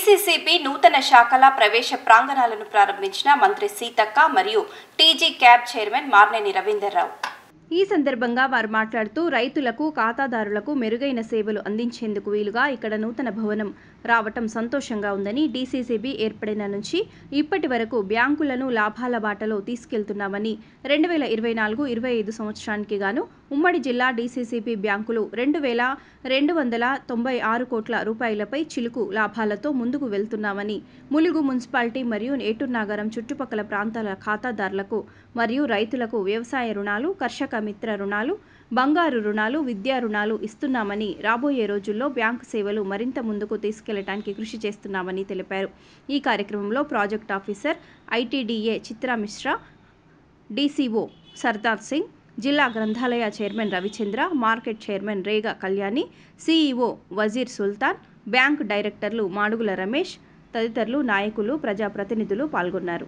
DCCB నూతన శాఖల ప్రవేశ ప్రాంగణాలను ప్రారంభించిన మంత్రి సీతక్క మరియు TG CAB chairman Marneni Ravinder Rao. ఈ సందర్భంగా వారు మాట్లాడుతూ రైతులకు, ఖాతాదారులకు మెరుగైన సేవలు అందించేందుకు వీలుగా ఇక్కడ నూతన భవనం రావటం సంతోషంగా ఉందని, డీసీసీబీ ఏర్పడిన నుంచి ఇప్పటి వరకు బ్యాంకులను లాభాల బాటలో తీసుకెళ్తున్నామని, 2024-25 సంవత్సరానికి గాను ఉమ్మడి జిల్లా డీసీసీబీ బ్యాంకులు 2,296 కోట్ల రూపాయలపై చిలుకు లాభాలతో ముందుకు వెళ్తున్నామని, ములుగు మున్సిపాలిటీ మరియు ఏటూరు నాగరం చుట్టుపక్కల ప్రాంతాల ఖాతాదారులకు మరియు రైతులకు వ్యవసాయ రుణాలు, కర్షక మిత్ర రుణాలు, బంగారు రుణాలు, విద్యా రుణాలు ఇస్తున్నామని, రాబోయే రోజుల్లో బ్యాంకు సేవలు మరింత ముందుకు తీసుకెళ్లడానికి కృషి చేస్తున్నామని తెలిపారు. ఈ కార్యక్రమంలో project officer ITDA Chitra Mishra, DCO Sardar Singh, జిల్లా గ్రంథాలయ chairman Ravichandra, market chairman Rega Kalyani, CEO Wazir Sultan, bank డైరెక్టర్లు మాడుగుల రమేష్ తదితరులు, నాయకులు, ప్రజాప్రతినిధులు పాల్గొన్నారు.